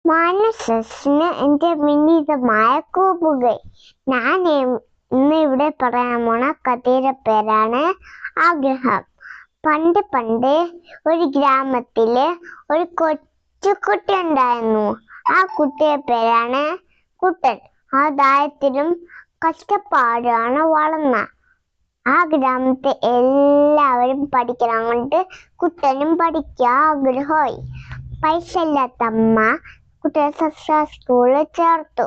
മനസ്സിന് എൻ്റെ വിനീതമായ കൂപ്പുകൈ. ഞാൻ ഇന്ന് ഇവിടെ പറയാൻ പോണ കഥയുടെ പേരാണ് ആഗ്രഹം. പണ്ട് പണ്ട് ഒരു ഗ്രാമത്തില് ഒരു കൊച്ചുകുട്ടി ഉണ്ടായിരുന്നു. ആ കുട്ടിയുടെ പേരാണ് കുട്ടൻ. ആ ദാരിദ്ര്യത്തിലും കഷ്ടപ്പാടാണ് വളർന്ന. ആ ഗ്രാമത്തെ എല്ലാവരും പഠിക്കണം കൊണ്ട് കുട്ടനും പഠിക്കാൻ ആഗ്രഹമായി. പൈസ ഇല്ലാത്ത അമ്മ കുട്ടിയെ സർക്കാർ സ്കൂളിൽ ചേർത്തു.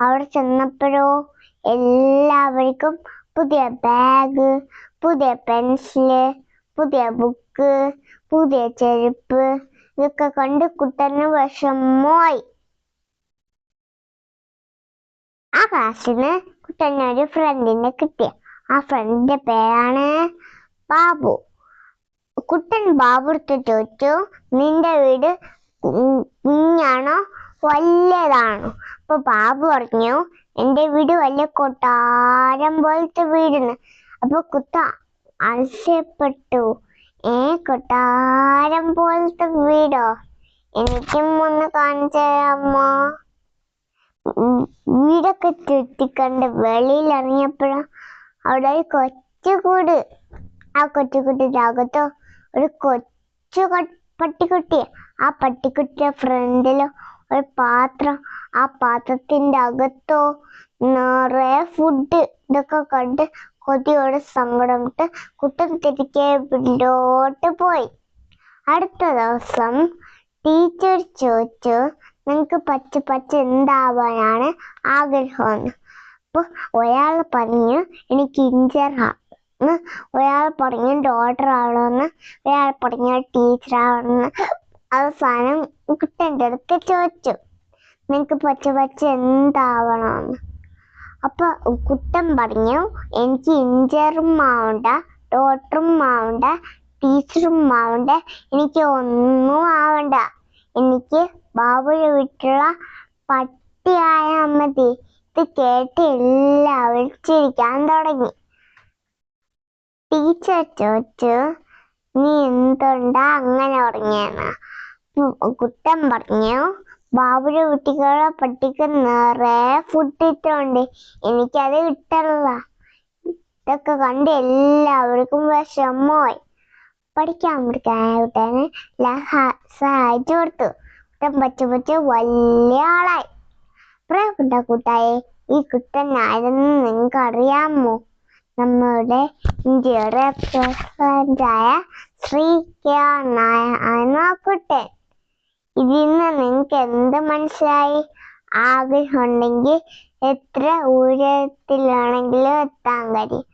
അവിടെ ചെന്നപ്പോഴോ എല്ലാവർക്കും പുതിയ ബാഗ്, പുതിയ പെൻസില്, പുതിയ ബുക്ക്, പുതിയ ചെരുപ്പ് ഇതൊക്കെ കണ്ട് കുട്ടന് വിഷമമായി. ആ ക്ലാസ്സിന് കുട്ടനൊരു ഫ്രണ്ടിനെ കിട്ടിയ. ആ ഫ്രണ്ടിന്റെ പേരാണ് ബാബു. കുട്ടൻ ബാബുടുത്ത് ചോദിച്ചു, നിന്റെ വീട് കുഞ്ഞാണോ വലിയതാണോ? അപ്പൊ ബാബു പറഞ്ഞു, എൻ്റെ വീട് വലിയ കൊട്ടാരം പോലത്തെ വീടെന്ന്. അപ്പൊ കുട്ട ആശ്ചര്യപ്പെട്ടു. കൊട്ടാരം പോലത്തെ വീടോ? എനിക്കും ഒന്ന് കാണിച്ചു തരാമോ? വീടൊക്കെ ചുറ്റിക്കണ്ട് വെളിയിൽ ഇറങ്ങിയപ്പോഴാ അവിടെ ഒരു കൊച്ചുകൂട്. ആ കൊച്ചുകുട്ടിയുടെ അകത്തോ ഒരു കൊച്ചു പട്ടിക്കുട്ടി. ആ പട്ടിക്കുട്ടിയുടെ ഫ്രണ്ടിലോ ഒരു പാത്രം. ആ പാത്രത്തിന്റെ അകത്തോ നിറയെ ഫുഡ്. ഇതൊക്കെ കണ്ട് കൊതിയോടെ സങ്കടം വിട്ട് കുട്ടൻ തിരികെ വീട്ടിലോട്ട് പോയി. അടുത്ത ദിവസം ടീച്ചർ ചോദിച്ചു, നിങ്ങക്ക് പച്ച എന്താവാനാണ് ആഗ്രഹമെന്ന്. അപ്പൊ ഒരാൾ പറഞ്ഞു, എനിക്ക് എഞ്ചിനീയർ ആവണമെന്ന്, ഒരാൾ പറഞ്ഞു ഡോക്ടർ ആവണമെന്ന്, ഒരാൾ പറഞ്ഞു ടീച്ചർ ആവണമെന്ന്. അവസാനം കുട്ടൻ്റെ അടുത്ത് ചോദിച്ചു, നിനക്ക് പച്ച എന്താവണമെന്ന്. അപ്പൊ കുട്ടൻ പറഞ്ഞു, എനിക്ക് എഞ്ചിനീയറും ആവണ്ട, ഡോക്ടറും ആവണ്ട, ടീച്ചറും ആവണ്ട, എനിക്ക് ഒന്നും ആവണ്ട, എനിക്ക് ബാബുവിന്റെ വീട്ടിലുള്ള പട്ടിയായാൽ മതി. ഇത് കേട്ട് എല്ലാവരും ചിരിക്കാൻ തുടങ്ങി. ടീച്ചർ ചോദിച്ചു, നീ എന്തുണ്ടാ അങ്ങനെ പറഞ്ഞെന്ന്. കുട്ടൻ പറഞ്ഞു, ബാബുവിന്റെ വീട്ടിലുള്ള പട്ടിക്ക് നിറയെ ഫുഡ് ഇട്ടുണ്ട്, എനിക്കത് കിട്ടല്ല. ഇതൊക്കെ കണ്ട് എല്ലാവർക്കും വിഷമമായി. പഠിക്കാൻ കുട്ടനെ സഹായിച്ചു കൊടുത്തു. കുട്ടൻ പച്ച വലിയ ആളായി. പ്രിയപ്പെട്ട കൂട്ടായി, ഈ കുട്ടൻ ആരെന്ന് നിങ്ങൾക്ക് അറിയാമോ? നമ്മുടെ ഇന്ത്യയുടെ പ്രസിഡന്റായ ശ്രീ കെ.ആർ. നായർ കുട്ടൻ. ഇതിന്ന് നിങ്ങൾക്ക് എന്ത് മനസ്സിലായി? ആഗ്രഹം ഉണ്ടെങ്കിൽ എത്ര ഉയരത്തിലാണെങ്കിലും എത്താൻ കഴിയും.